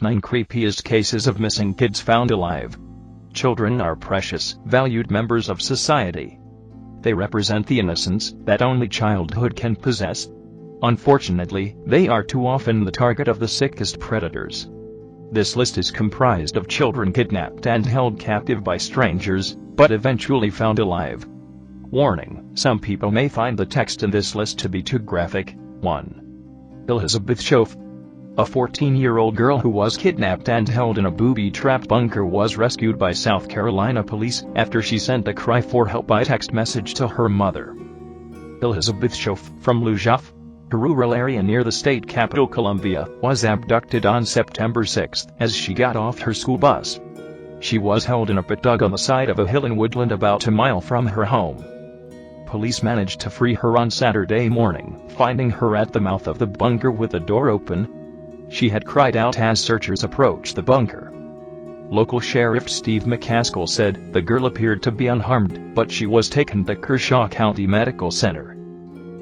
9 creepiest cases of missing kids found alive. Children are precious, valued members of society. They represent the innocence that only childhood can possess. Unfortunately, they are too often the target of the sickest predators. This list is comprised of children kidnapped and held captive by strangers, but eventually found alive. Warning: some people may find the text in this list to be too graphic. 1. Elizabeth Schoaf. A 14-year-old girl who was kidnapped and held in a booby-trapped bunker was rescued by South Carolina police after she sent a cry for help by text message to her mother. Elizabeth Schoaf, from Lujoff, a rural area near the state capital Columbia, was abducted on September 6 as she got off her school bus. She was held in a pit dug on the side of a hill in Woodland about a mile from her home. Police managed to free her on Saturday morning, finding her at the mouth of the bunker with the door open. She had cried out as searchers approached the bunker. Local Sheriff Steve McCaskill said the girl appeared to be unharmed, but she was taken to Kershaw County Medical Center.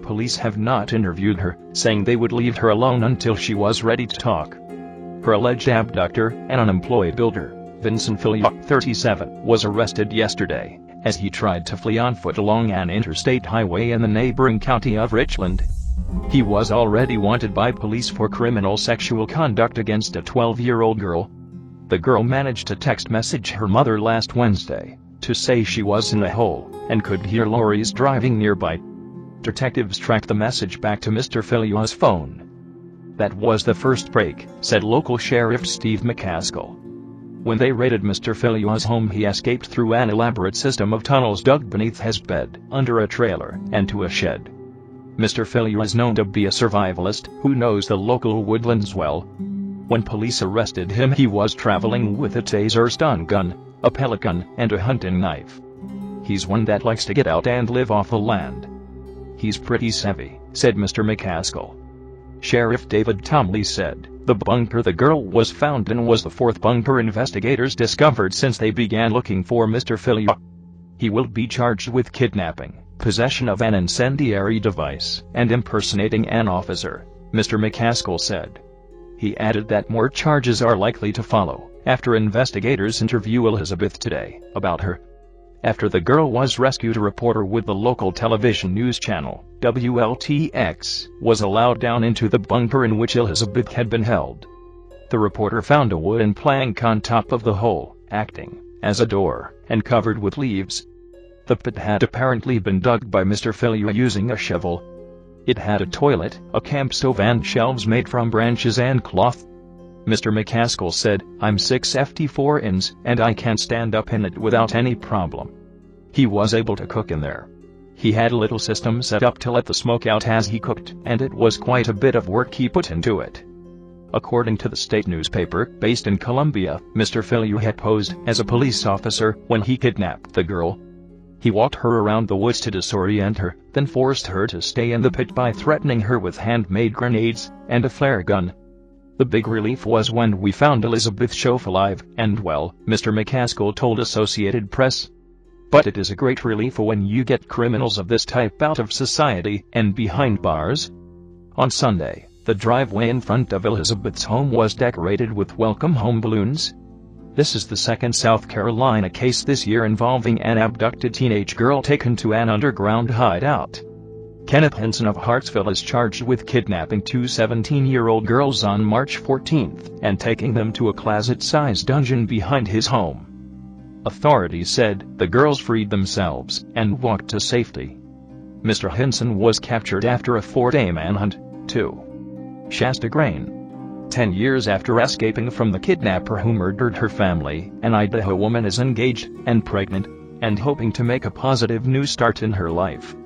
Police have not interviewed her, saying they would leave her alone until she was ready to talk. Her alleged abductor, an unemployed builder, Vincent Fillion, 37, was arrested yesterday as he tried to flee on foot along an interstate highway in the neighboring county of Richland. He was already wanted by police for criminal sexual conduct against a 12-year-old girl. The girl managed to text message her mother last Wednesday to say she was in a hole and could hear lorries driving nearby. Detectives tracked the message back to Mr. Fillion's phone. That was the first break, said local Sheriff Steve McCaskill. When they raided Mr. Fillion's home, he escaped through an elaborate system of tunnels dug beneath his bed, under a trailer, and to a shed. Mr. Fillion is known to be a survivalist who knows the local woodlands well. When police arrested him, he was traveling with a taser stun gun, a pellet gun, and a hunting knife. He's one that likes to get out and live off the land. He's pretty savvy, said Mr. McCaskill. Sheriff David Tomley said the bunker the girl was found in was the fourth bunker investigators discovered since they began looking for Mr. Fillion. He will be charged with kidnapping, possession of an incendiary device, and impersonating an officer, Mr. McCaskill said. He added that more charges are likely to follow after investigators interview Elizabeth today about her. After the girl was rescued, a reporter with the local television news channel, WLTX, was allowed down into the bunker in which Elizabeth had been held. The reporter found a wooden plank on top of the hole, acting as a door, and covered with leaves. The pit had apparently been dug by Mr. Fillion using a shovel. It had a toilet, a camp stove, and shelves made from branches and cloth. Mr. McCaskill said, "I'm 6'4" and I can stand up in it without any problem." He was able to cook in there. He had a little system set up to let the smoke out as he cooked, and it was quite a bit of work he put into it. According to the state newspaper, based in Columbia, Mr. Fillion had posed as a police officer when he kidnapped the girl. He walked her around the woods to disorient her, then forced her to stay in the pit by threatening her with handmade grenades and a flare gun. The big relief was when we found Elizabeth Schoaf alive and well, Mr. McCaskill told Associated Press. But it is a great relief when you get criminals of this type out of society and behind bars. On Sunday, the driveway in front of Elizabeth's home was decorated with welcome home balloons. This is the second South Carolina case this year involving an abducted teenage girl taken to an underground hideout. Kenneth Henson of Hartsville is charged with kidnapping two 17-year-old girls on March 14 and taking them to a closet-sized dungeon behind his home. Authorities said the girls freed themselves and walked to safety. Mr. Henson was captured after a 4-day manhunt. 2. Shasta Grain. 10 years after escaping from the kidnapper who murdered her family, an Idaho woman is engaged and pregnant and hoping to make a positive new start in her life.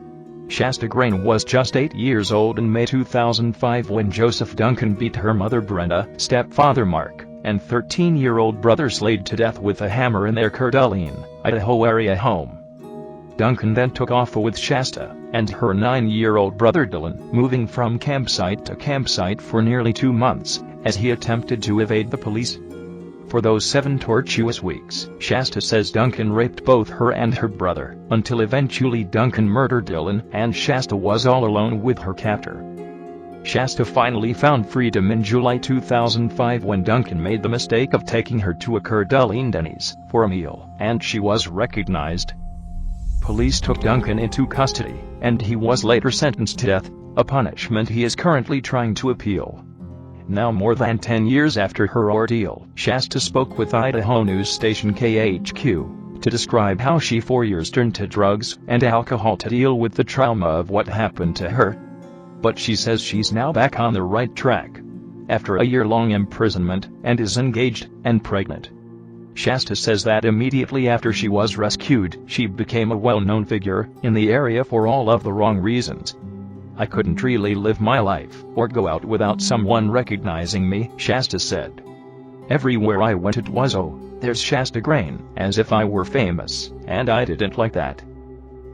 Shasta Grain was just 8 years old in May 2005 when Joseph Duncan beat her mother Brenda, stepfather Mark, and 13-year-old brother Slade to death with a hammer in their Coeur d'Alene, Idaho area home. Duncan then took off with Shasta and her 9-year-old brother Dylan, moving from campsite to campsite for nearly 2 months as he attempted to evade the police. For those 7 tortuous weeks, Shasta says Duncan raped both her and her brother, until eventually Duncan murdered Dylan and Shasta was all alone with her captor. Shasta finally found freedom in July 2005 when Duncan made the mistake of taking her to a Coeur d'Alene Denny's for a meal, and she was recognized. Police took Duncan into custody, and he was later sentenced to death, a punishment he is currently trying to appeal. Now more than 10 years after her ordeal, Shasta spoke with Idaho news station KHQ to describe how she for years turned to drugs and alcohol to deal with the trauma of what happened to her. But she says she's now back on the right track after a year-long imprisonment and is engaged and pregnant. Shasta says that immediately after she was rescued, she became a well-known figure in the area for all of the wrong reasons. I couldn't really live my life or go out without someone recognizing me, Shasta said. Everywhere I went it was, "Oh, there's Shasta Grain," as if I were famous, and I didn't like that.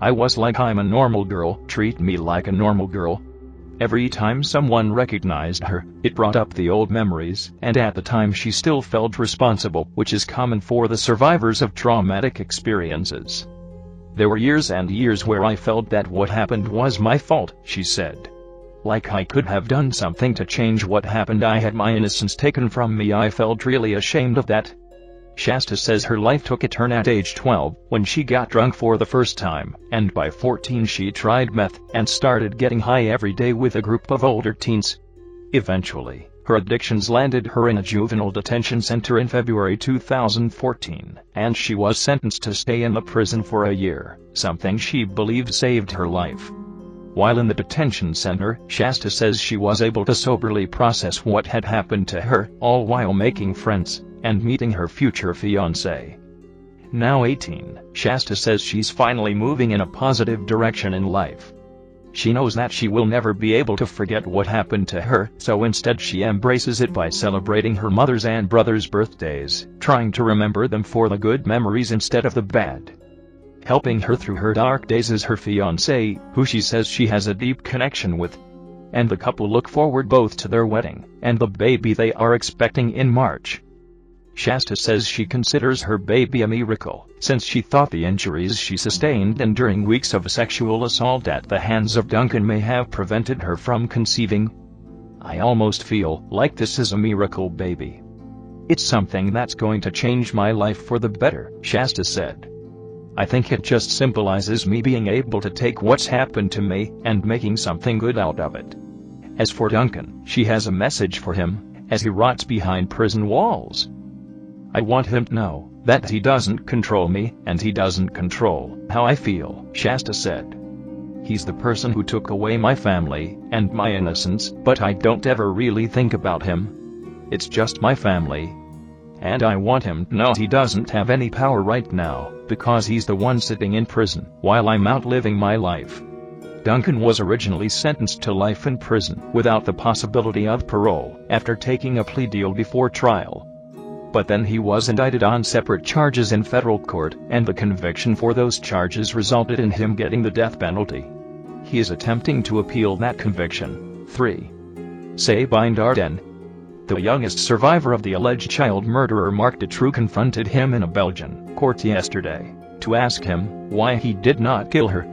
I was like, "I'm a normal girl, treat me like a normal girl." Every time someone recognized her, it brought up the old memories, and at the time she still felt responsible, which is common for the survivors of traumatic experiences. There were years and years where I felt that what happened was my fault, she said. Like I could have done something to change what happened. I had my innocence taken from me. I felt really ashamed of that. Shasta says her life took a turn at age 12, when she got drunk for the first time, and by 14 she tried meth and started getting high every day with a group of older teens. Eventually, her addictions landed her in a juvenile detention center in February 2014, and she was sentenced to stay in the prison for a year, something she believed saved her life. While in the detention center, Shasta says she was able to soberly process what had happened to her, all while making friends and meeting her future fiancé. Now 18, Shasta says she's finally moving in a positive direction in life. She knows that she will never be able to forget what happened to her, so instead she embraces it by celebrating her mother's and brother's birthdays, trying to remember them for the good memories instead of the bad. Helping her through her dark days is her fiancé, who she says she has a deep connection with. And the couple look forward both to their wedding and the baby they are expecting in March. Shasta says she considers her baby a miracle, since she thought the injuries she sustained enduring weeks of sexual assault at the hands of Duncan may have prevented her from conceiving. "I almost feel like this is a miracle baby. It's something that's going to change my life for the better," Shasta said. "I think it just symbolizes me being able to take what's happened to me and making something good out of it." As for Duncan, she has a message for him as he rots behind prison walls. "I want him to know that he doesn't control me, and he doesn't control how I feel," Shasta said. "He's the person who took away my family and my innocence, but I don't ever really think about him. It's just my family. And I want him to know he doesn't have any power right now, because he's the one sitting in prison while I'm out living my life." Duncan was originally sentenced to life in prison without the possibility of parole after taking a plea deal before trial. But then he was indicted on separate charges in federal court, and the conviction for those charges resulted in him getting the death penalty. He is attempting to appeal that conviction. 3. Sabine Darden. The youngest survivor of the alleged child murderer Marc Dutroux confronted him in a Belgian court yesterday to ask him why he did not kill her.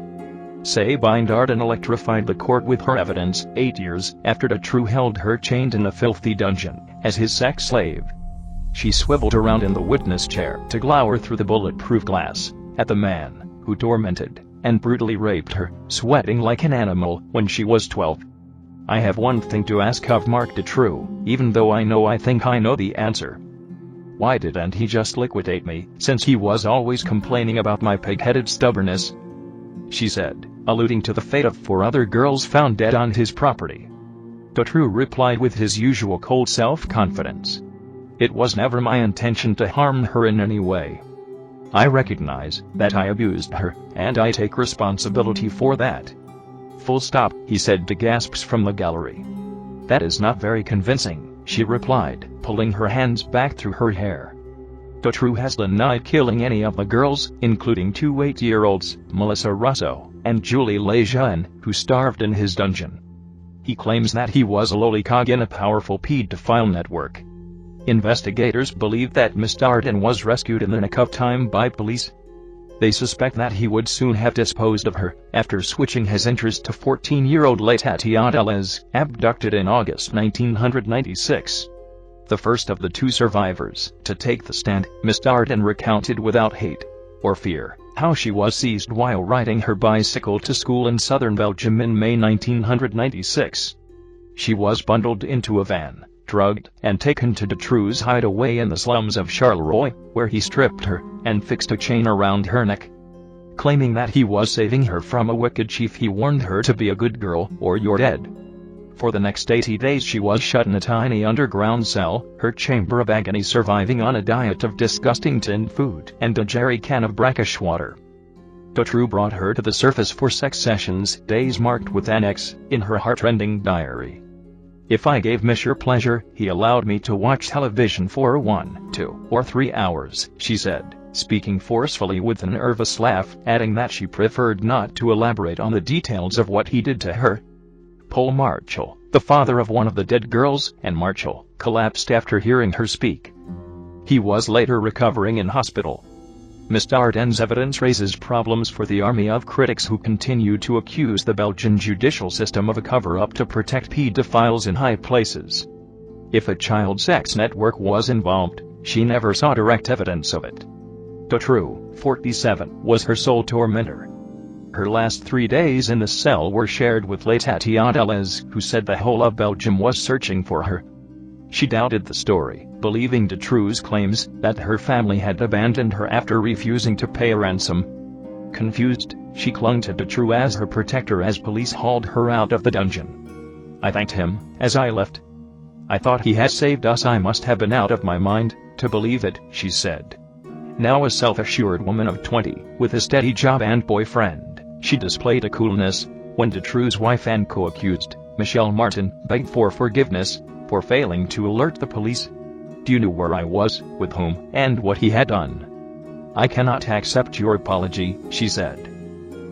Sabine Darden electrified the court with her evidence 8 years after Dutroux held her chained in a filthy dungeon as his sex slave. She swiveled around in the witness chair to glower through the bulletproof glass at the man who tormented and brutally raped her, sweating like an animal, when she was 12. "I have one thing to ask of Marc Dutroux, even though I think I know the answer. Why didn't he just liquidate me, since he was always complaining about my pig-headed stubbornness?" she said, alluding to the fate of 4 other girls found dead on his property. Dutroux replied with his usual cold self-confidence. "It was never my intention to harm her in any way. I recognize that I abused her, and I take responsibility for that. Full stop," he said to gasps from the gallery. "That is not very convincing," she replied, pulling her hands back through her hair. Dutroux has denied killing any of the girls, including 2 8-year-olds, Melissa Russo and Julie Lejeune, who starved in his dungeon. He claims that he was a lowly cog in a powerful pedophile network. Investigators believe that Ms. Darden was rescued in the nick of time by police. They suspect that he would soon have disposed of her, after switching his interest to 14-year-old Letitia Delez, abducted in August 1996. The first of the two survivors to take the stand, Miss Darden recounted without hate or fear how she was seized while riding her bicycle to school in southern Belgium in May 1996. She was bundled into a van, drugged, and taken to Dutroux hideaway in the slums of Charleroi, where he stripped her and fixed a chain around her neck. Claiming that he was saving her from a wicked chief, he warned her to be a good girl or you're dead. For the next 80 days she was shut in a tiny underground cell, her chamber of agony, surviving on a diet of disgusting tinned food and a jerry can of brackish water. Dutroux brought her to the surface for sex sessions, days marked with an X in her heartrending diary. If I gave Monsieur pleasure, he allowed me to watch television for 1, 2, or 3 hours, she said, speaking forcefully with a nervous laugh, adding that she preferred not to elaborate on the details of what he did to her. Paul Marchal, the father of one of the dead girls, and Marchal, collapsed after hearing her speak. He was later recovering in hospital. Miss Darden's evidence raises problems for the army of critics who continue to accuse the Belgian judicial system of a cover-up to protect pedophiles in high places. If a child sex network was involved, she never saw direct evidence of it. Dutroux, 47, was her sole tormentor. Her last 3 days in the cell were shared with Letitia Delez, who said the whole of Belgium was searching for her. She doubted the story, believing Dutroux's claims that her family had abandoned her after refusing to pay a ransom. Confused, she clung to Dutroux as her protector as police hauled her out of the dungeon. I thanked him as I left. I thought he had saved us. I must have been out of my mind to believe it, she said. Now a self-assured woman of 20, with a steady job and boyfriend, she displayed a coolness when Dutroux's wife and co-accused, Michelle Martin, begged for forgiveness for failing to alert the police. Do you know where I was, with whom, and what he had done? I cannot accept your apology, she said.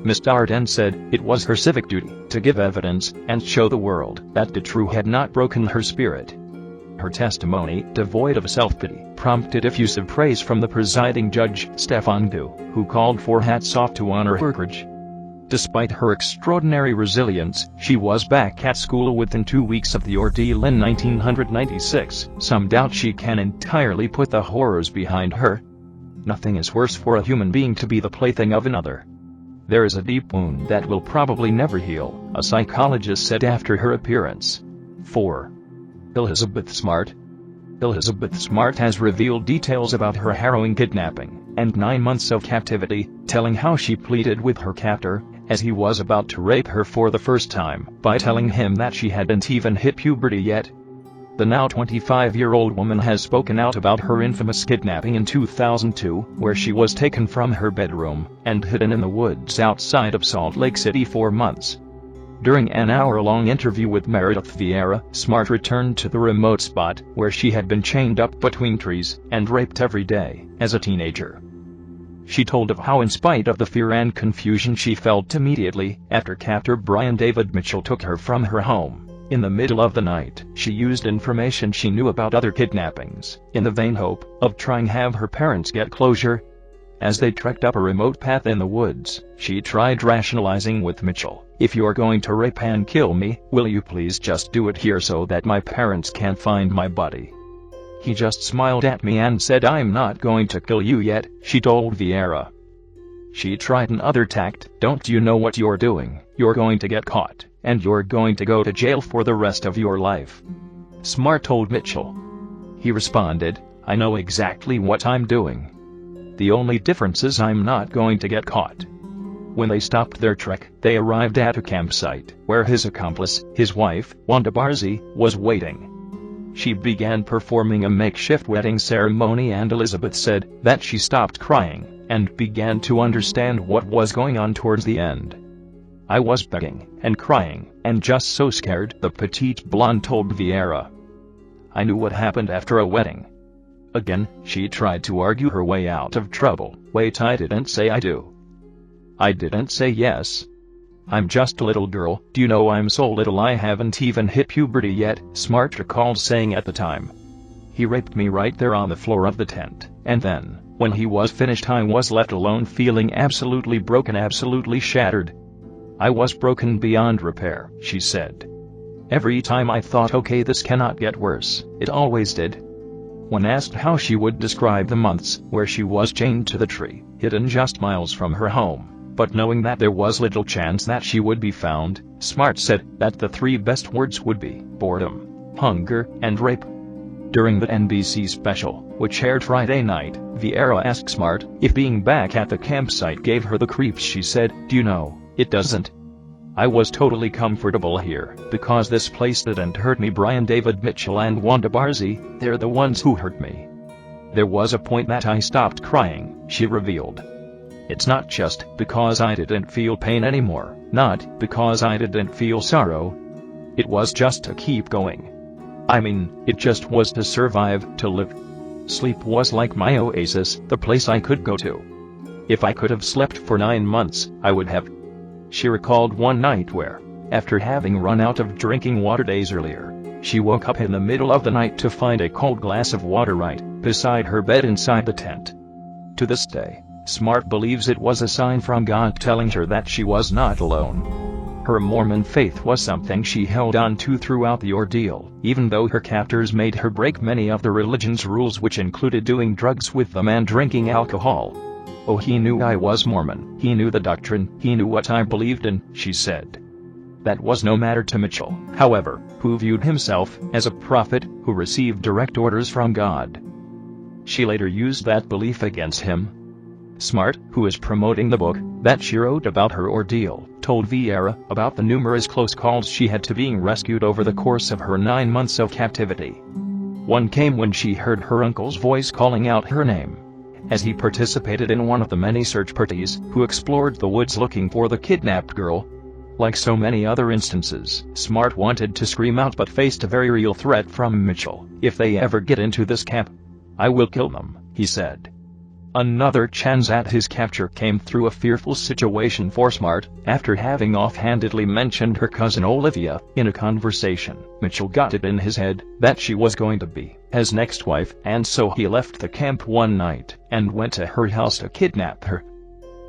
Miss Darden said it was her civic duty to give evidence and show the world that Dutroux had not broken her spirit. Her testimony, devoid of self-pity, prompted effusive praise from the presiding judge, Stefan Du, who called for hats off to honor her courage. Despite her extraordinary resilience, she was back at school within 2 weeks of the ordeal in 1996. Some doubt she can entirely put the horrors behind her. Nothing is worse for a human being to be the plaything of another. There is a deep wound that will probably never heal, a psychologist said after her appearance. 4. Elizabeth Smart. Elizabeth Smart has revealed details about her harrowing kidnapping and 9 months of captivity, telling how she pleaded with her captor, as he was about to rape her for the first time, by telling him that she hadn't even hit puberty yet. The now 25-year-old woman has spoken out about her infamous kidnapping in 2002, where she was taken from her bedroom and hidden in the woods outside of Salt Lake City for months. During an hour-long interview with Meredith Vieira, Smart returned to the remote spot where she had been chained up between trees and raped every day as a teenager. She told of how, in spite of the fear and confusion she felt immediately after captor Brian David Mitchell took her from her home, in the middle of the night, she used information she knew about other kidnappings, in the vain hope of trying to have her parents get closure. As they trekked up a remote path in the woods, she tried rationalizing with Mitchell, "If you're going to rape and kill me, will you please just do it here so that my parents can't find my body?" He just smiled at me and said, "I'm not going to kill you yet," she told Vieira. She tried another tact, "Don't you know what you're doing? You're going to get caught, and you're going to go to jail for the rest of your life." Smart told Mitchell. He responded, "I know exactly what I'm doing. The only difference is I'm not going to get caught." When they stopped their trek, they arrived at a campsite, where his accomplice, his wife, Wanda Barzi, was waiting. She began performing a makeshift wedding ceremony, and Elizabeth said that she stopped crying and began to understand what was going on towards the end. "I was begging and crying and just so scared," the petite blonde told Vieira. "I knew what happened after a wedding." Again, she tried to argue her way out of trouble. "Wait, I didn't say I do. I didn't say yes. I'm just a little girl. Do you know I'm so little I haven't even hit puberty yet," Smart recalled saying at the time. He raped me right there on the floor of the tent, and then, when he was finished, I was left alone feeling absolutely broken, absolutely shattered. I was broken beyond repair," she said. "Every time I thought, okay, this cannot get worse, it always did." When asked how she would describe the months where she was chained to the tree, hidden just miles from her home, but knowing that there was little chance that she would be found, Smart said that the 3 best words would be boredom, hunger, and rape. During the NBC special, which aired Friday night, Vieira asked Smart if being back at the campsite gave her the creeps. She said, "Do you know, it doesn't. I was totally comfortable here, because this place didn't hurt me. Brian David Mitchell and Wanda Barzee, they're the ones who hurt me." "There was a point that I stopped crying," she revealed. "It's not just because I didn't feel pain anymore, not because I didn't feel sorrow. It was just to keep going. I mean, it just was to survive, to live. Sleep was like my oasis, the place I could go to. If I could have slept for 9 months, I would have." She recalled one night where, after having run out of drinking water days earlier, she woke up in the middle of the night to find a cold glass of water right beside her bed inside the tent. To this day, Smart believes it was a sign from God telling her that she was not alone. Her Mormon faith was something she held on to throughout the ordeal, even though her captors made her break many of the religion's rules, which included doing drugs with them and drinking alcohol. "Oh, he knew I was Mormon, he knew the doctrine, he knew what I believed in," she said. That was no matter to Mitchell, however, who viewed himself as a prophet who received direct orders from God. She later used that belief against him. Smart, who is promoting the book that she wrote about her ordeal, told Vieira about the numerous close calls she had to being rescued over the course of her 9 months of captivity. One came when she heard her uncle's voice calling out her name, as he participated in one of the many search parties who explored the woods looking for the kidnapped girl. Like so many other instances, Smart wanted to scream out but faced a very real threat from Mitchell. "If they ever get into this camp, I will kill them," he said. Another chance at his capture came through a fearful situation for Smart. After having offhandedly mentioned her cousin Olivia in a conversation, Mitchell got it in his head that she was going to be his next wife, and so he left the camp one night and went to her house to kidnap her.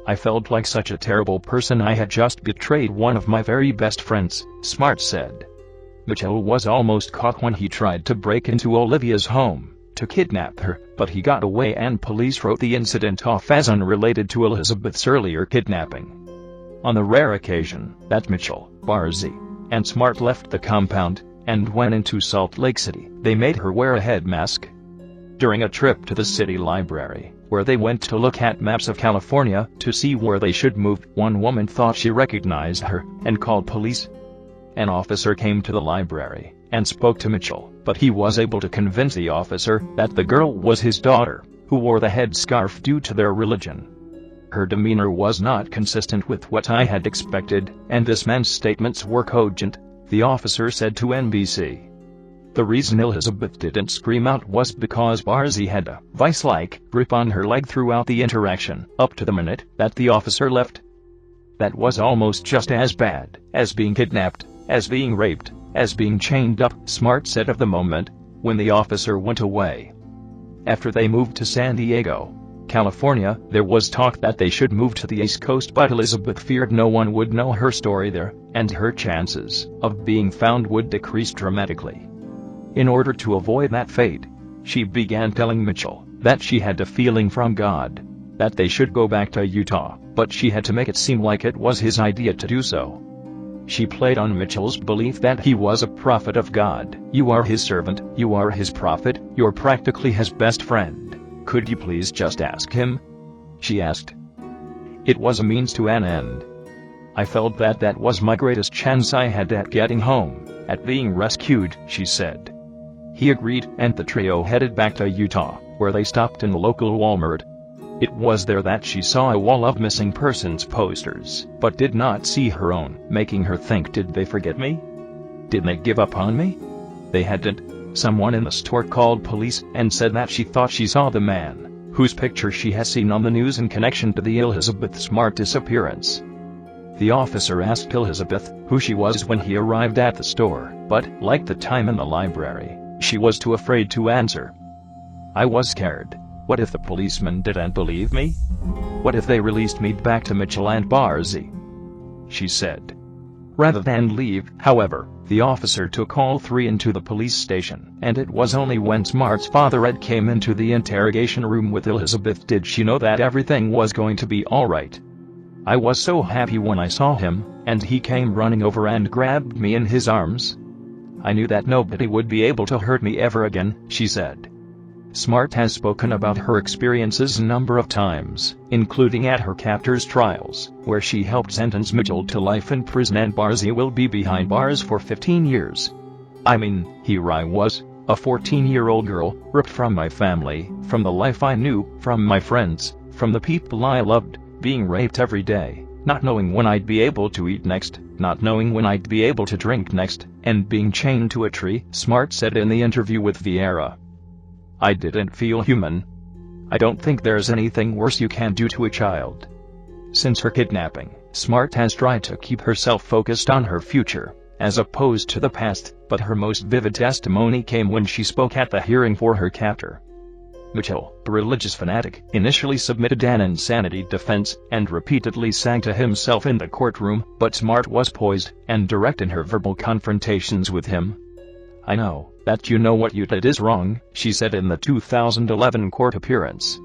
"I felt like such a terrible person. I had just betrayed one of my very best friends," Smart said. Mitchell was almost caught when he tried to break into Olivia's home to kidnap her, but he got away and police wrote the incident off as unrelated to Elizabeth's earlier kidnapping. On the rare occasion that Mitchell, Barzee, and Smart left the compound and went into Salt Lake City, they made her wear a head mask. During a trip to the city library, where they went to look at maps of California to see where they should move, one woman thought she recognized her and called police. An officer came to the library and spoke to Mitchell, but he was able to convince the officer that the girl was his daughter, who wore the headscarf due to their religion. "Her demeanor was not consistent with what I had expected, and this man's statements were cogent," the officer said to NBC. The reason Elizabeth didn't scream out was because Barzee had a vice-like grip on her leg throughout the interaction, up to the minute that the officer left. "That was almost just as bad as being kidnapped, as being raped, as being chained up," Smart said of the moment when the officer went away. After they moved to San Diego, California, there was talk that they should move to the East Coast, but Elizabeth feared no one would know her story there, and her chances of being found would decrease dramatically. In order to avoid that fate, she began telling Mitchell that she had a feeling from God that they should go back to Utah, but she had to make it seem like it was his idea to do so. She played on Mitchell's belief that he was a prophet of God. "You are his servant, you are his prophet, you're practically his best friend. Could you please just ask him?" she asked. It was a means to an end. "I felt that that was my greatest chance I had at getting home, at being rescued," she said. He agreed, and the trio headed back to Utah, where they stopped in a local Walmart. It was there that she saw a wall of missing persons posters, but did not see her own, making her think, did they forget me? Did they give up on me? They hadn't. Someone in the store called police and said that she thought she saw the man whose picture she has seen on the news in connection to the Elizabeth Smart disappearance. The officer asked Elizabeth who she was when he arrived at the store, but, like the time in the library, She was too afraid to answer. I was scared. What if the policemen didn't believe me? What if they released me back to Mitchell and Barzy? She said. Rather than leave, however, the officer took all three into the police station, and it was only when Smart's father Ed came into the interrogation room with Elizabeth did she know that everything was going to be all right. I was so happy when I saw him, and he came running over and grabbed me in his arms. I knew that nobody would be able to hurt me ever again, she said. Smart has spoken about her experiences a number of times, including at her captor's trials, where she helped sentence Mitchell to life in prison and Barzy will be behind bars for 15 years. I mean, here I was, a 14-year-old girl, ripped from my family, from the life I knew, from my friends, from the people I loved, being raped every day, not knowing when I'd be able to eat next, not knowing when I'd be able to drink next, and being chained to a tree, Smart said in the interview with Vieira. I didn't feel human. I don't think there's anything worse you can do to a child. Since her kidnapping, Smart has tried to keep herself focused on her future, as opposed to the past, but her most vivid testimony came when she spoke at the hearing for her captor. Mitchell, a religious fanatic, initially submitted an insanity defense and repeatedly sang to himself in the courtroom, but Smart was poised and direct in her verbal confrontations with him. I know that you know what you did is wrong, she said in the 2011 court appearance.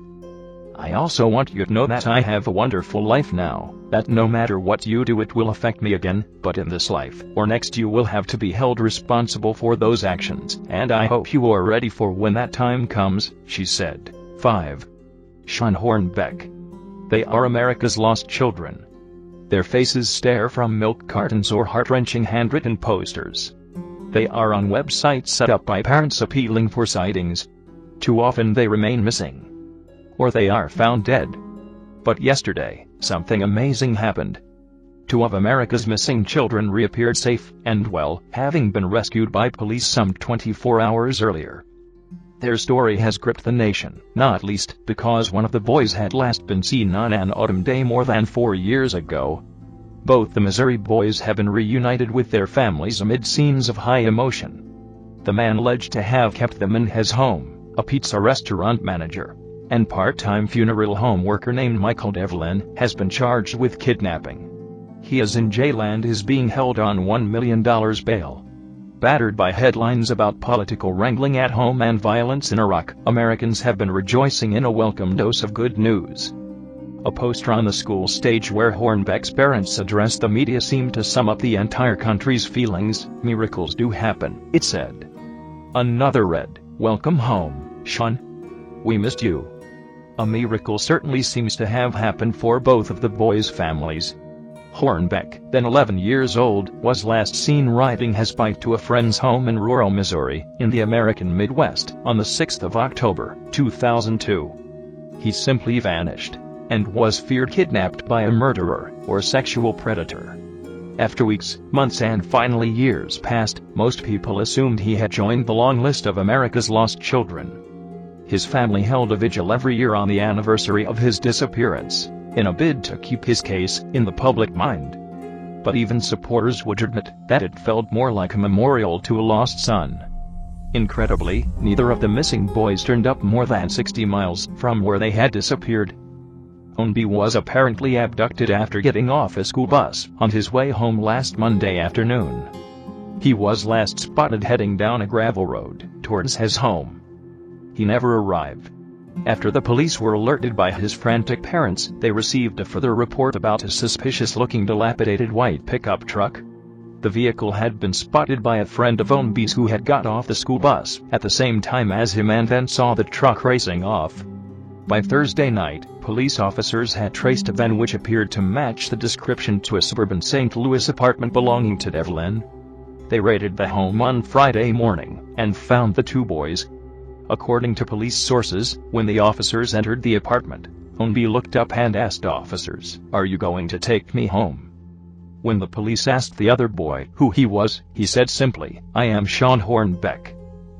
I also want you to know that I have a wonderful life now, that no matter what you do it will affect me again, but in this life or next you will have to be held responsible for those actions, and I hope you are ready for when that time comes, she said. 5. Sean Hornbeck. They are America's lost children. Their faces stare from milk cartons or heart-wrenching handwritten posters. They are on websites set up by parents appealing for sightings. Too often they remain missing. Or they are found dead. But yesterday, something amazing happened. 2 of America's missing children reappeared safe and well, having been rescued by police some 24 hours earlier. Their story has gripped the nation, not least because one of the boys had last been seen on an autumn day more than 4 years ago. Both the Missouri boys have been reunited with their families amid scenes of high emotion. The man alleged to have kept them in his home, a pizza restaurant manager, and part-time funeral home worker named Michael Devlin, has been charged with kidnapping. He is in jail and is being held on $1 million bail. Battered by headlines about political wrangling at home and violence in Iraq, Americans have been rejoicing in a welcome dose of good news. A poster on the school stage where Hornbeck's parents addressed the media seemed to sum up the entire country's feelings. Miracles do happen, it said. Another read, "Welcome home, Sean. We missed you." A miracle certainly seems to have happened for both of the boys' families. Hornbeck, then 11 years old, was last seen riding his bike to a friend's home in rural Missouri, in the American Midwest, on the 6th of October, 2002. He simply vanished, and was feared kidnapped by a murderer or sexual predator. After weeks, months and finally years passed, most people assumed he had joined the long list of America's lost children. His family held a vigil every year on the anniversary of his disappearance, in a bid to keep his case in the public mind. But even supporters would admit that it felt more like a memorial to a lost son. Incredibly, neither of the missing boys turned up more than 60 miles from where they had disappeared. Hornbeck was apparently abducted after getting off a school bus on his way home last Monday afternoon. He was last spotted heading down a gravel road towards his home. He never arrived. After the police were alerted by his frantic parents, they received a further report about a suspicious-looking dilapidated white pickup truck. The vehicle had been spotted by a friend of Hornbeck's who had got off the school bus at the same time as him and then saw the truck racing off. By Thursday night, police officers had traced a van which appeared to match the description to a suburban St. Louis apartment belonging to Devlin. They raided the home on Friday morning and found the 2 boys. According to police sources, when the officers entered the apartment, Hornbeck looked up and asked officers, "Are you going to take me home?" When the police asked the other boy who he was, he said simply, "I am Sean Hornbeck."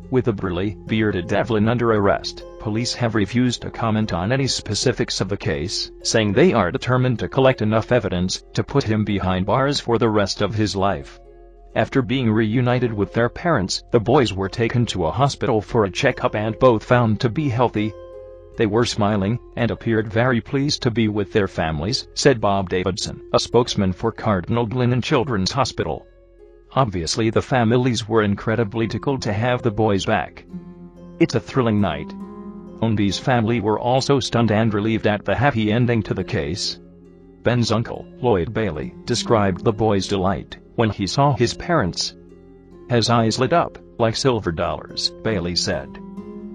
With a burly, bearded Devlin under arrest, police have refused to comment on any specifics of the case, saying they are determined to collect enough evidence to put him behind bars for the rest of his life. After being reunited with their parents, the boys were taken to a hospital for a checkup and both found to be healthy. They were smiling and appeared very pleased to be with their families, said Bob Davidson, a spokesman for Cardinal Glennon Children's Hospital. Obviously the families were incredibly tickled to have the boys back. It's a thrilling night. Onby's family were also stunned and relieved at the happy ending to the case. Ben's uncle, Lloyd Bailey, described the boy's delight when he saw his parents. His eyes lit up like silver dollars, Bailey said.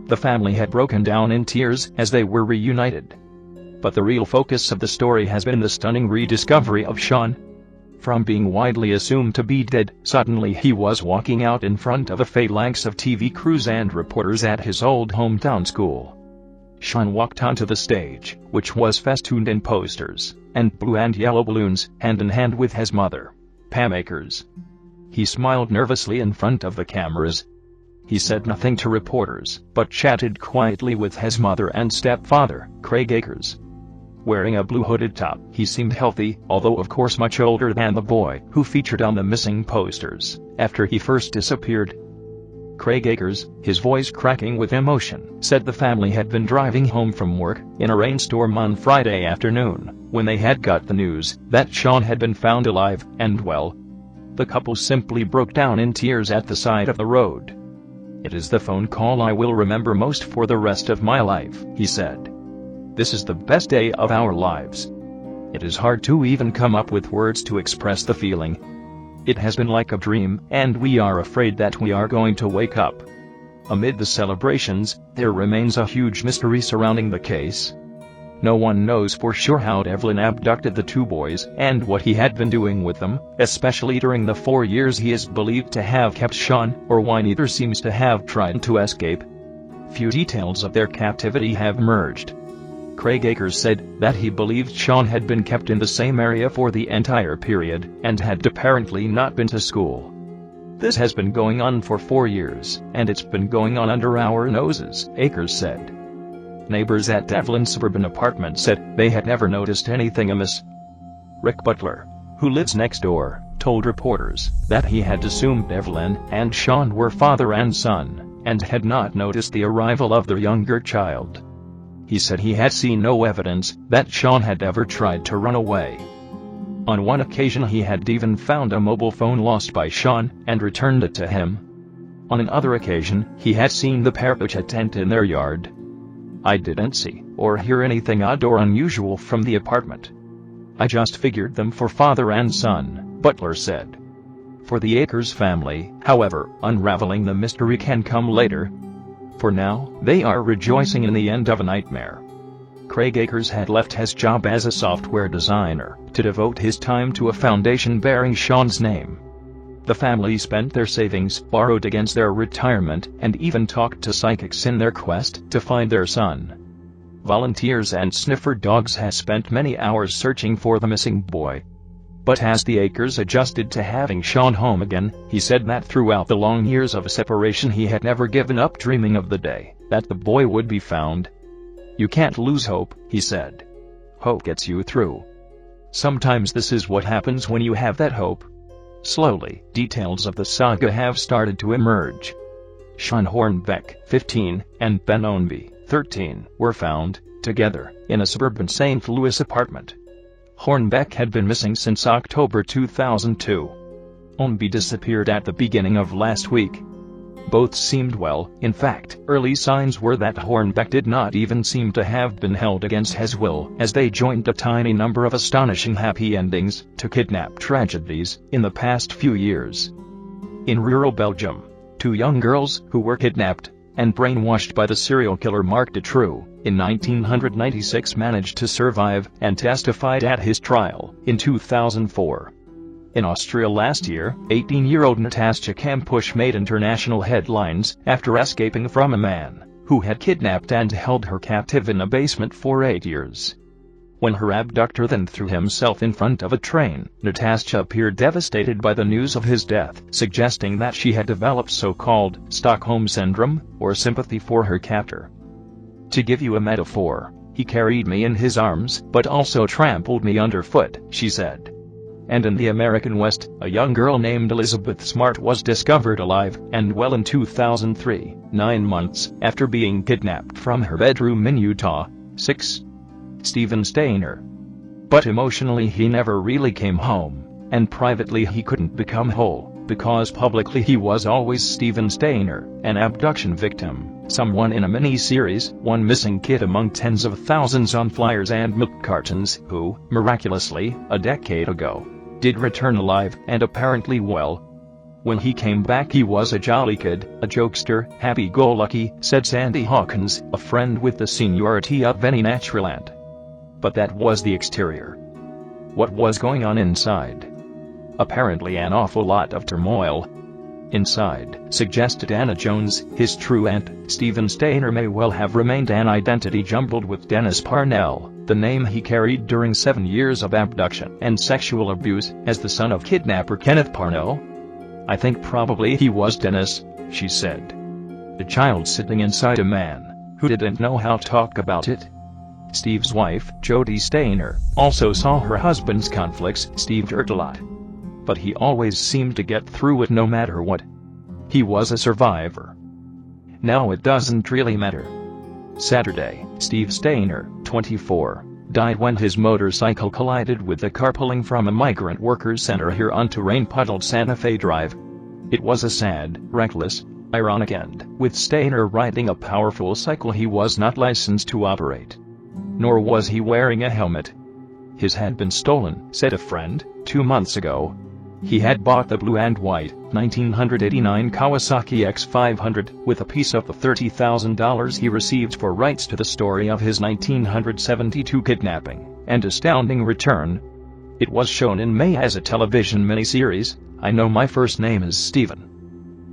The family had broken down in tears as they were reunited. But the real focus of the story has been the stunning rediscovery of Sean. From being widely assumed to be dead, suddenly he was walking out in front of a phalanx of TV crews and reporters at his old hometown school. Sean walked onto the stage, which was festooned in posters and blue and yellow balloons, hand in hand with his mother, Pam Akers. He smiled nervously in front of the cameras. He said nothing to reporters, but chatted quietly with his mother and stepfather, Craig Akers. Wearing a blue hooded top, he seemed healthy, although of course much older than the boy who featured on the missing posters after he first disappeared. Craig Akers, his voice cracking with emotion, said the family had been driving home from work in a rainstorm on Friday afternoon when they had got the news that Sean had been found alive and well. The couple simply broke down in tears at the side of the road. "It is the phone call I will remember most for the rest of my life," he said. "This is the best day of our lives. It is hard to even come up with words to express the feeling. It has been like a dream, and we are afraid that we are going to wake up." Amid the celebrations, there remains a huge mystery surrounding the case. No one knows for sure how Devlin abducted the two boys and what he had been doing with them, especially during the 4 years he is believed to have kept Sean, or why neither seems to have tried to escape. Few details of their captivity have emerged. Craig Akers said that he believed Sean had been kept in the same area for the entire period and had apparently not been to school. "This has been going on for 4 years, and it's been going on under our noses," Akers said. Neighbors at Devlin's suburban apartment said they had never noticed anything amiss. Rick Butler, who lives next door, told reporters that he had assumed Devlin and Sean were father and son, and had not noticed the arrival of their younger child. He said he had seen no evidence that Sean had ever tried to run away. On one occasion he had even found a mobile phone lost by Sean and returned it to him. On another occasion, he had seen the pair pitch a tent in their yard. "I didn't see or hear anything odd or unusual from the apartment. I just figured them for father and son," Butler said. For the Akers family, however, unraveling the mystery can come later. For now, they are rejoicing in the end of a nightmare. Craig Akers had left his job as a software designer to devote his time to a foundation bearing Sean's name. The family spent their savings, borrowed against their retirement, and even talked to psychics in their quest to find their son. Volunteers and sniffer dogs have spent many hours searching for the missing boy. But as the Akers adjusted to having Sean home again, he said that throughout the long years of separation he had never given up dreaming of the day that the boy would be found. "You can't lose hope," he said. "Hope gets you through. Sometimes this is what happens when you have that hope." Slowly, details of the saga have started to emerge. Sean Hornbeck, 15, and Ben Ownby, 13, were found, together, in a suburban St. Louis apartment. Hornbeck had been missing since October 2002. Ownby disappeared at the beginning of last week. Both seemed well. In fact, early signs were that Hornbeck did not even seem to have been held against his will, as they joined a tiny number of astonishing happy endings to kidnap tragedies in the past few years. In rural Belgium, 2 young girls who were kidnapped and brainwashed by the serial killer Marc Dutroux in 1996 managed to survive and testified at his trial in 2004. In Austria last year, 18-year-old Natascha Kampusch made international headlines after escaping from a man who had kidnapped and held her captive in a basement for 8 years. When her abductor then threw himself in front of a train, Natascha appeared devastated by the news of his death, suggesting that she had developed so-called Stockholm Syndrome, or sympathy for her captor. "To give you a metaphor, he carried me in his arms but also trampled me underfoot," she said. and in the American West, a young girl named Elizabeth Smart was discovered alive and well in 2003, 9 months after being kidnapped from her bedroom in Utah. 6. Stephen Stainer. But emotionally he never really came home, and privately he couldn't become whole, because publicly he was always Stephen Stainer, an abduction victim, someone in a mini-series, one missing kid among tens of thousands on flyers and milk cartons who, miraculously, a decade ago, did return alive and apparently well. When he came back he was a jolly kid, a jokester, happy-go-lucky, said Sandy Hawkins, a friend with the seniority of any Naturalist. But that was the exterior. What was going on inside? Apparently an awful lot of turmoil. Inside, suggested Anna Jones, his true aunt, Stephen Stainer may well have remained an identity jumbled with Dennis Parnell, the name he carried during 7 years of abduction and sexual abuse, as the son of kidnapper Kenneth Parnell. "I think probably he was Dennis," she said. "A child sitting inside a man who didn't know how to talk about it." Steve's wife, Jody Stainer, also saw her husband's conflicts. Steve hurt a lot, but he always seemed to get through it no matter what. He was a survivor. Now it doesn't really matter. Saturday, Steve Stainer, 24, died when his motorcycle collided with a car pulling from a migrant workers center here onto rain-puddled Santa Fe Drive. It was a sad, reckless, ironic end, with Stainer riding a powerful cycle he was not licensed to operate. Nor was he wearing a helmet. His had been stolen, said a friend, 2 months ago. He had bought the blue and white, 1989 Kawasaki X500, with a piece of the $30,000 he received for rights to the story of his 1972 kidnapping and astounding return. It was shown in May as a television miniseries, I Know My First Name is Stephen.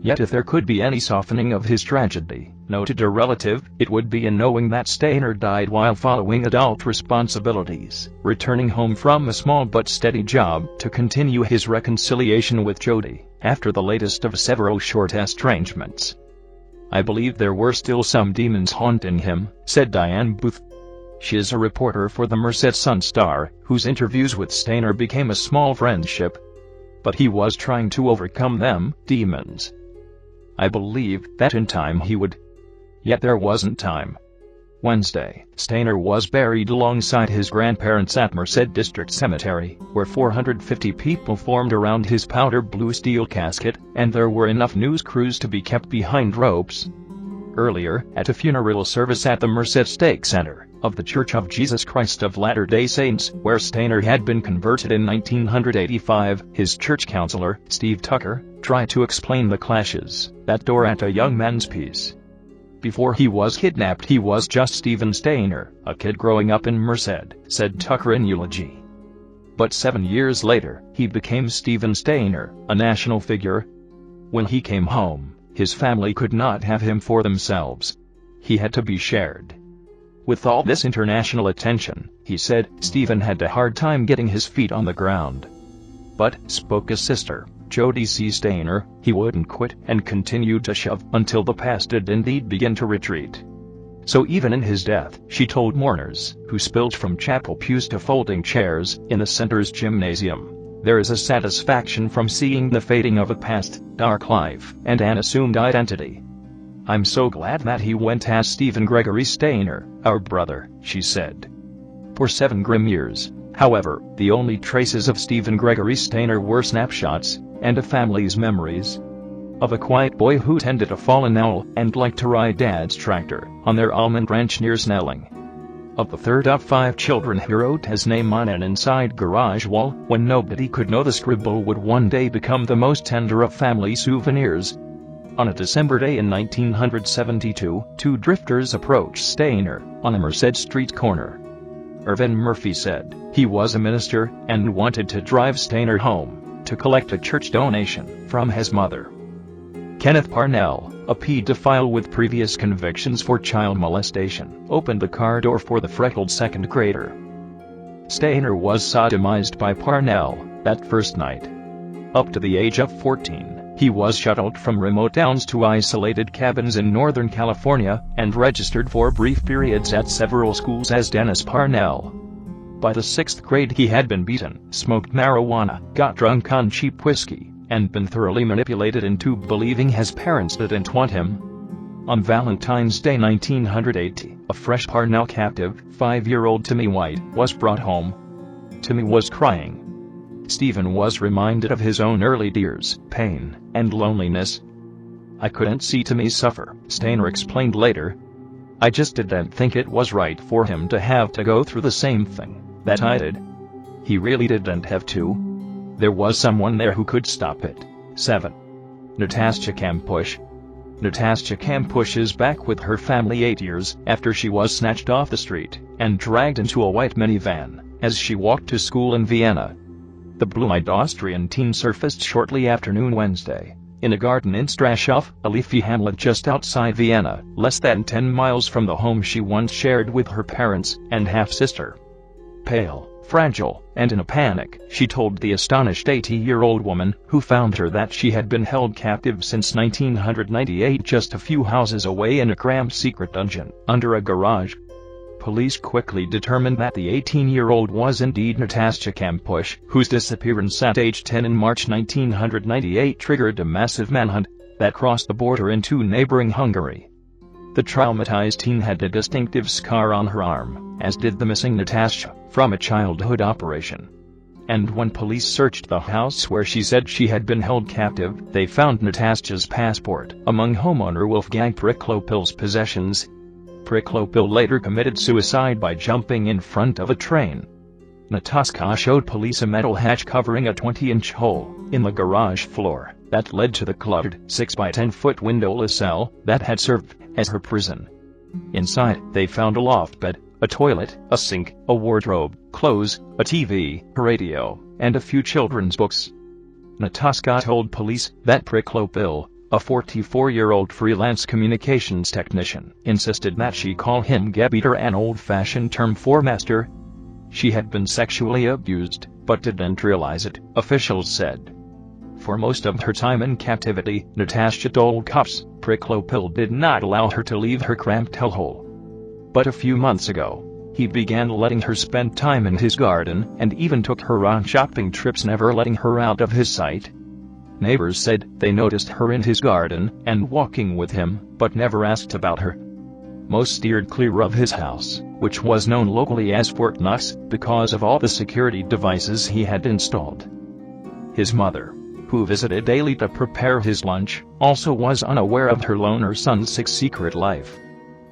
Yet if there could be any softening of his tragedy, noted a relative, it would be in knowing that Stainer died while following adult responsibilities, returning home from a small but steady job to continue his reconciliation with Jody, after the latest of several short estrangements. "I believe there were still some demons haunting him," said Diane Booth. She is a reporter for the Merced Sun-Star, whose interviews with Stainer became a small friendship. But he was trying to overcome them, demons. "I believed that in time he would. Yet there wasn't time." Wednesday, Stainer was buried alongside his grandparents at Merced District Cemetery, where 450 people formed around his powder blue steel casket, and there were enough news crews to be kept behind ropes. Earlier, at a funeral service at the Merced Stake Center of the Church of Jesus Christ of Latter-day Saints, where Stainer had been converted in 1985, his church counselor, Steve Tucker, tried to explain the clashes that tore at a young man's peace. "Before he was kidnapped he was just Stephen Stainer, a kid growing up in Merced," said Tucker in eulogy. "But 7 years later, he became Stephen Stainer, a national figure. When he came home, his family could not have him for themselves. He had to be shared. With all this international attention," he said, "Stephen had a hard time getting his feet on the ground. But," spoke his sister, Jody C. Stainer, "he wouldn't quit and continued to shove until the past did indeed begin to retreat." So even in his death, she told mourners, who spilled from chapel pews to folding chairs in the center's gymnasium, there is a satisfaction from seeing the fading of a past, dark life, and an assumed identity. "I'm so glad that he went as Stephen Gregory Stainer, our brother," she said. For 7 grim years, however, the only traces of Stephen Gregory Stainer were snapshots, and a family's memories. Of a quiet boy who tended a fallen owl and liked to ride Dad's tractor on their almond ranch near Snelling. Of the third of 5 children who wrote his name on an inside garage wall when nobody could know the scribble would one day become the most tender of family souvenirs. On a December day in 1972, 2 drifters approached Stainer on a Merced Street corner. Irvin Murphy said he was a minister and wanted to drive Stainer home to collect a church donation from his mother. Kenneth Parnell, a pedophile with previous convictions for child molestation, opened the car door for the freckled second grader. Stainer was sodomized by Parnell that first night. Up to the age of 14, he was shuttled from remote towns to isolated cabins in Northern California and registered for brief periods at several schools as Dennis Parnell. By the 6th grade he had been beaten, smoked marijuana, got drunk on cheap whiskey, and been thoroughly manipulated into believing his parents didn't want him. On Valentine's Day 1980, a fresh now captive, 5-year-old Timmy White was brought home. Timmy was crying. Stephen was reminded of his own early years, pain, and loneliness. "I couldn't see Timmy suffer," Stainer explained later. "I just didn't think it was right for him to have to go through the same thing that I did. He really didn't have to. There was someone there who could stop it." 7. Natasha Kampusch. Natasha Kampusch is back with her family 8 years after she was snatched off the street and dragged into a white minivan as she walked to school in Vienna. The blue-eyed Austrian teen surfaced shortly after noon Wednesday in a garden in Strashof, a leafy hamlet just outside Vienna, less than 10 miles from the home she once shared with her parents and half-sister. Pale, fragile, and in a panic, she told the astonished 80-year-old woman who found her that she had been held captive since 1998 just a few houses away in a cramped secret dungeon under a garage. Police quickly determined that the 18-year-old was indeed Natasha Kampusch, whose disappearance at age 10 in March 1998 triggered a massive manhunt that crossed the border into neighboring Hungary. The traumatized teen had a distinctive scar on her arm, as did the missing Natasha, from a childhood operation. And when police searched the house where she said she had been held captive, they found Natasha's passport among homeowner Wolfgang Priklopil's possessions. Priklopil later committed suicide by jumping in front of a train. Natasha showed police a metal hatch covering a 20-inch hole in the garage floor that led to the cluttered 6-by-10-foot windowless cell that had served as her prison. Inside, they found a loft bed, a toilet, a sink, a wardrobe, clothes, a TV, a radio, and a few children's books. Natasha told police that Priklopil, a 44-year-old freelance communications technician, insisted that she call him Gebeater, an old-fashioned term for master. She had been sexually abused, but didn't realize it, officials said. For most of her time in captivity, Natasha told cops, Priklopil did not allow her to leave her cramped hellhole. But a few months ago, he began letting her spend time in his garden and even took her on shopping trips, never letting her out of his sight. Neighbors said they noticed her in his garden and walking with him, but never asked about her. Most steered clear of his house, which was known locally as Fort Knox because of all the security devices he had installed. His mother, who visited daily to prepare his lunch, also was unaware of her loner son's secret life.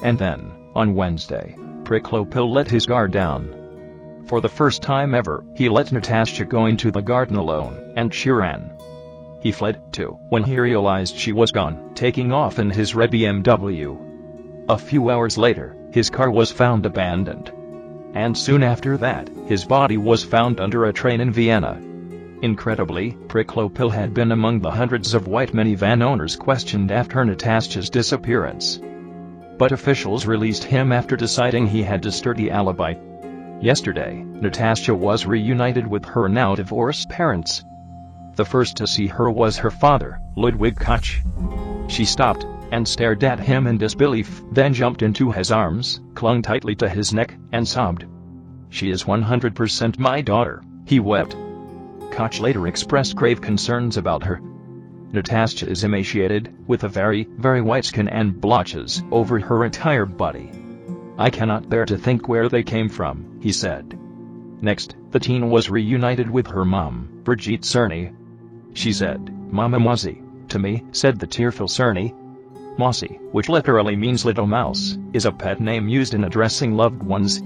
And then, on Wednesday, Priklopil let his guard down. For the first time ever, he let Natasha go into the garden alone, and she ran. He fled, too, when he realized she was gone, taking off in his red BMW. A few hours later, his car was found abandoned. And soon after that, his body was found under a train in Vienna. Incredibly, Priklopil had been among the hundreds of white minivan owners questioned after Natasha's disappearance. But officials released him after deciding he had a sturdy alibi. Yesterday, Natasha was reunited with her now divorced parents. The first to see her was her father, Ludwig Koch. She stopped and stared at him in disbelief, then jumped into his arms, clung tightly to his neck, and sobbed. "She is 100% my daughter," he wept. Koch later expressed grave concerns about her. Natasha is emaciated, with a very, very white skin and blotches over her entire body. "I cannot bear to think where they came from," he said. Next, the teen was reunited with her mom, Brigitte Cerny. She said, "Mama Mousy," to me, said the tearful Cerny. Mousy, which literally means little mouse, is a pet name used in addressing loved ones.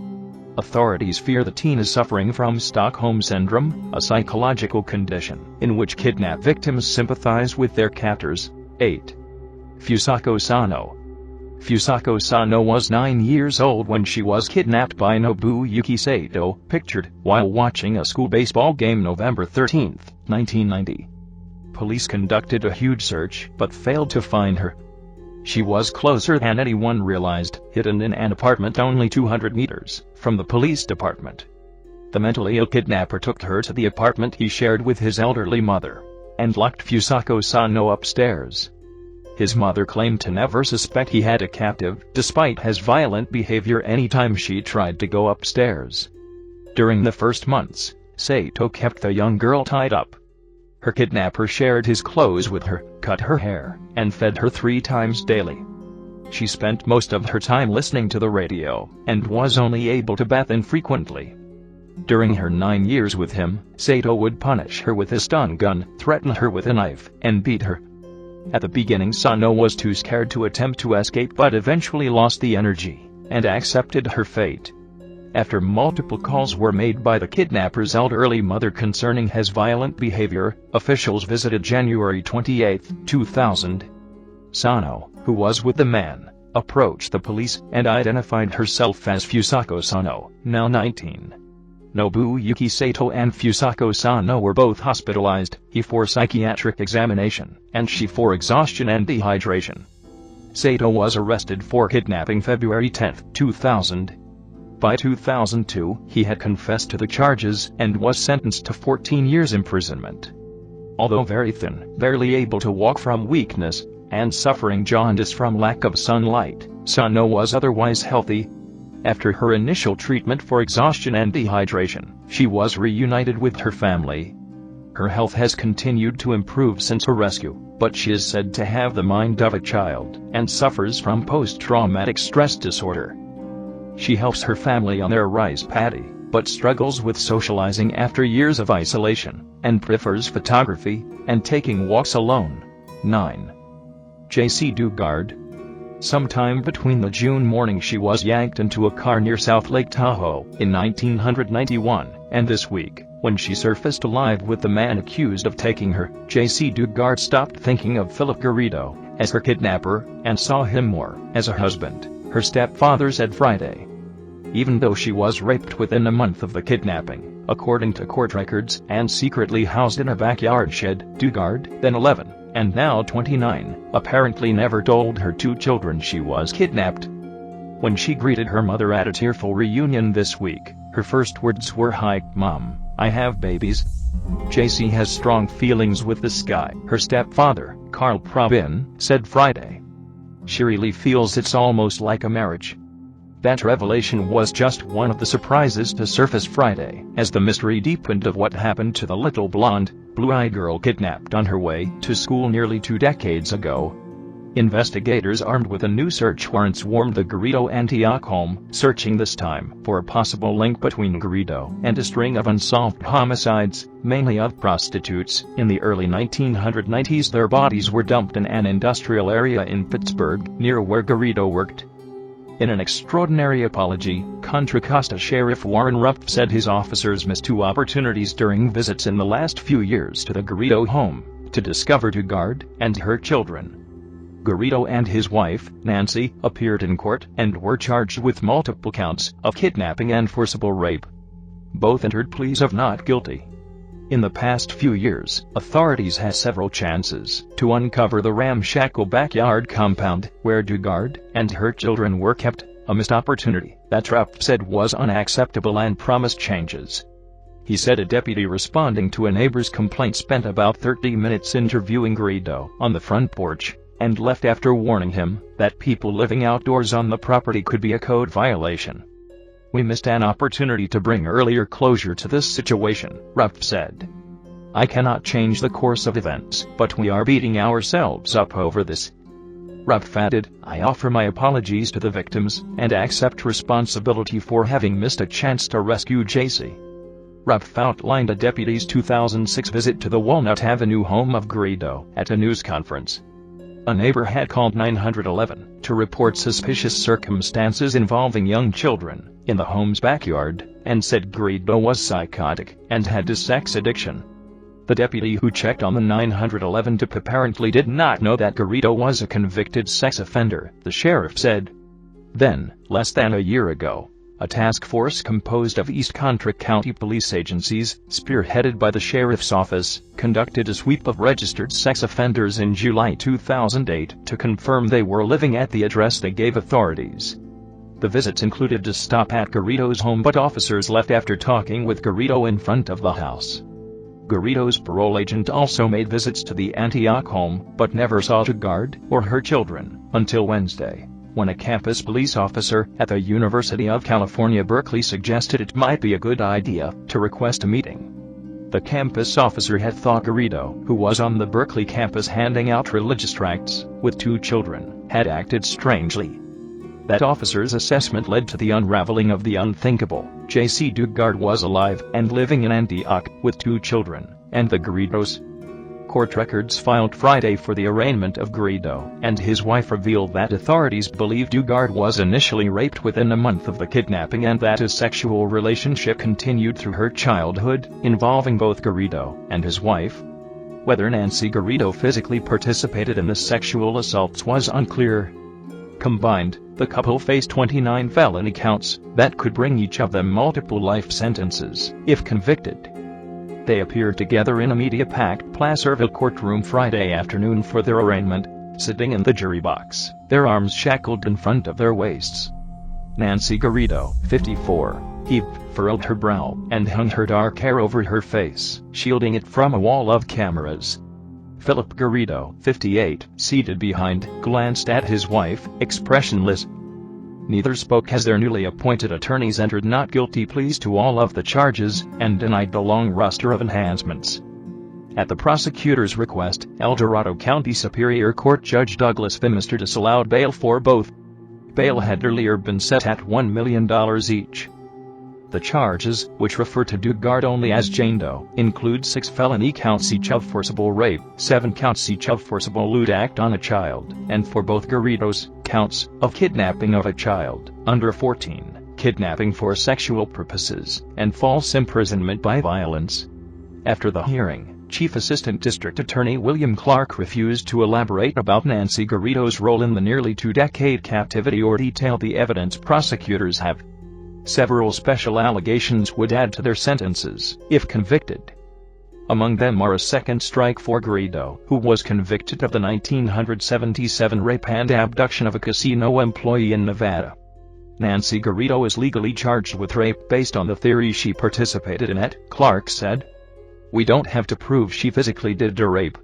Authorities fear the teen is suffering from Stockholm Syndrome, a psychological condition in which kidnapped victims sympathize with their captors. 8. Fusako Sano. Fusako Sano was 9 years old when she was kidnapped by Nobuyuki Sato, pictured while watching a school baseball game November 13, 1990. Police conducted a huge search but failed to find her. She was closer than anyone realized, hidden in an apartment only 200 meters from the police department. The mentally ill kidnapper took her to the apartment he shared with his elderly mother and locked Fusako Sano upstairs. His mother claimed to never suspect he had a captive, despite his violent behavior anytime she tried to go upstairs. During the first months, Sato kept the young girl tied up. Her kidnapper shared his clothes with her, cut her hair, and fed her 3 times daily. She spent most of her time listening to the radio, and was only able to bath infrequently. During her 9 years with him, Sato would punish her with a stun gun, threaten her with a knife, and beat her. At the beginning, Sano was too scared to attempt to escape, but eventually lost the energy and accepted her fate. After multiple calls were made by the kidnapper's elderly mother concerning his violent behavior, officials visited January 28, 2000. Sano, who was with the man, approached the police and identified herself as Fusako Sano, now 19. Nobuyuki Sato and Fusako Sano were both hospitalized, he for psychiatric examination, and she for exhaustion and dehydration. Sato was arrested for kidnapping February 10, 2000. By 2002, he had confessed to the charges and was sentenced to 14 years imprisonment. Although very thin, barely able to walk from weakness, and suffering jaundice from lack of sunlight, Sano was otherwise healthy. After her initial treatment for exhaustion and dehydration, she was reunited with her family. Her health has continued to improve since her rescue, but she is said to have the mind of a child and suffers from post-traumatic stress disorder. She helps her family on their rice paddy, but struggles with socializing after years of isolation, and prefers photography and taking walks alone. 9. J.C. Dugard. Sometime between the June morning she was yanked into a car near South Lake Tahoe in 1991, and this week, when she surfaced alive with the man accused of taking her, J.C. Dugard stopped thinking of Philip Garrido as her kidnapper and saw him more as a husband, her stepfather said Friday. Even though she was raped within a month of the kidnapping, according to court records, and secretly housed in a backyard shed, Dugard, then 11, and now 29, apparently never told her 2 children she was kidnapped. When she greeted her mother at a tearful reunion this week, her first words were, "Hi, Mom, I have babies." JC has strong feelings with this guy, her stepfather, Carl Probin, said Friday. She really feels it's almost like a marriage. That revelation was just one of the surprises to surface Friday, as the mystery deepened of what happened to the little blonde, blue-eyed girl kidnapped on her way to school nearly 2 decades ago. Investigators armed with a new search warrant swarmed the Garrido Antioch home, searching this time for a possible link between Garrido and a string of unsolved homicides, mainly of prostitutes. In the early 1990s, their bodies were dumped in an industrial area in Pittsburgh, near where Garrido worked. In an extraordinary apology, Contra Costa Sheriff Warren Rupp said his officers missed 2 opportunities during visits in the last few years to the Garrido home to discover Dugard and her children. Garrido and his wife, Nancy, appeared in court and were charged with multiple counts of kidnapping and forcible rape. Both entered pleas of not guilty. In the past few years, authorities had several chances to uncover the ramshackle backyard compound where Dugard and her children were kept, a missed opportunity that Rupp said was unacceptable and promised changes. He said a deputy responding to a neighbor's complaint spent about 30 minutes interviewing Garrido on the front porch, and left after warning him that people living outdoors on the property could be a code violation. "We missed an opportunity to bring earlier closure to this situation," Rupp said. "I cannot change the course of events, but we are beating ourselves up over this." Rupp added, "I offer my apologies to the victims and accept responsibility for having missed a chance to rescue JC." Rupp outlined a deputy's 2006 visit to the Walnut Avenue home of Garrido at a news conference. A neighbor had called 911 to report suspicious circumstances involving young children in the home's backyard, and said Garrido was psychotic and had a sex addiction. The deputy who checked on the 911 tip apparently did not know that Garrido was a convicted sex offender, the sheriff said. Then, less than a year ago, a task force composed of East Contra County police agencies, spearheaded by the sheriff's office, conducted a sweep of registered sex offenders in July 2008 to confirm they were living at the address they gave authorities. The visits included a stop at Garrido's home, but officers left after talking with Garrido in front of the house. Garrido's parole agent also made visits to the Antioch home, but never saw Dugard or her children until Wednesday, when a campus police officer at the University of California, Berkeley suggested it might be a good idea to request a meeting. The campus officer had thought Garrido, who was on the Berkeley campus handing out religious tracts with 2 children, had acted strangely. That officer's assessment led to the unraveling of the unthinkable. J.C. Dugard was alive and living in Antioch with 2 children, and the Garridos. Court records filed Friday for the arraignment of Garrido and his wife revealed that authorities believe Dugard was initially raped within a month of the kidnapping and that a sexual relationship continued through her childhood, involving both Garrido and his wife. Whether Nancy Garrido physically participated in the sexual assaults was unclear. Combined, the couple faced 29 felony counts that could bring each of them multiple life sentences if convicted. They appeared together in a media-packed Placerville courtroom Friday afternoon for their arraignment, sitting in the jury box, their arms shackled in front of their waists. Nancy Garrido, 54, furrowed her brow and hung her dark hair over her face, shielding it from a wall of cameras. Philip Garrido, 58, seated behind, glanced at his wife, expressionless. Neither spoke as their newly appointed attorneys entered not guilty pleas to all of the charges and denied the long roster of enhancements. At the prosecutor's request, El Dorado County Superior Court Judge Douglas Phimister disallowed bail for both. Bail had earlier been set at $1 million each. The charges, which refer to Dugard only as Jane Doe, include 6 felony counts each of forcible rape, 7 counts each of forcible lewd act on a child, and for both Garridos, counts of kidnapping of a child under 14, kidnapping for sexual purposes, and false imprisonment by violence. After the hearing, Chief Assistant District Attorney William Clark refused to elaborate about Nancy Garrido's role in the nearly 2-decade captivity or detail the evidence prosecutors have. Several special allegations would add to their sentences if convicted. Among them are a second strike for Garrido, who was convicted of the 1977 rape and abduction of a casino employee in Nevada. Nancy Garrido is legally charged with rape based on the theory she participated in it, Clark said. We don't have to prove she physically did the rape.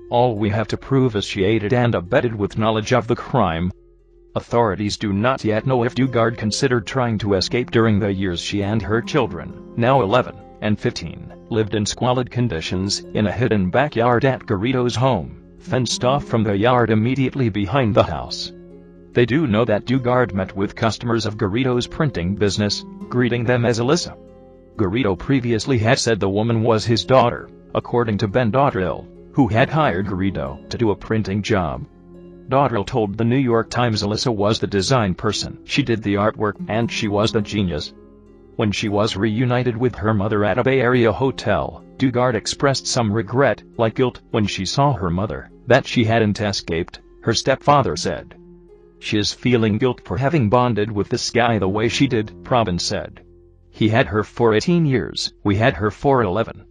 All we have to prove is she aided and abetted with knowledge of the crime. Authorities do not yet know if Dugard considered trying to escape during the years she and her children, now 11 and 15, lived in squalid conditions in a hidden backyard at Garrido's home, fenced off from the yard immediately behind the house. They do know that Dugard met with customers of Garrido's printing business, greeting them as Alyssa. Garrido previously had said the woman was his daughter, according to Ben Dottrell, who had hired Garrido to do a printing job. Dottrell told the New York Times Alyssa was the design person, she did the artwork, and she was the genius. When she was reunited with her mother at a Bay Area hotel, Dugard expressed some regret, like guilt, when she saw her mother, that she hadn't escaped, her stepfather said. She is feeling guilt for having bonded with this guy the way she did, Probin said. He had her for 18 years, we had her for 11.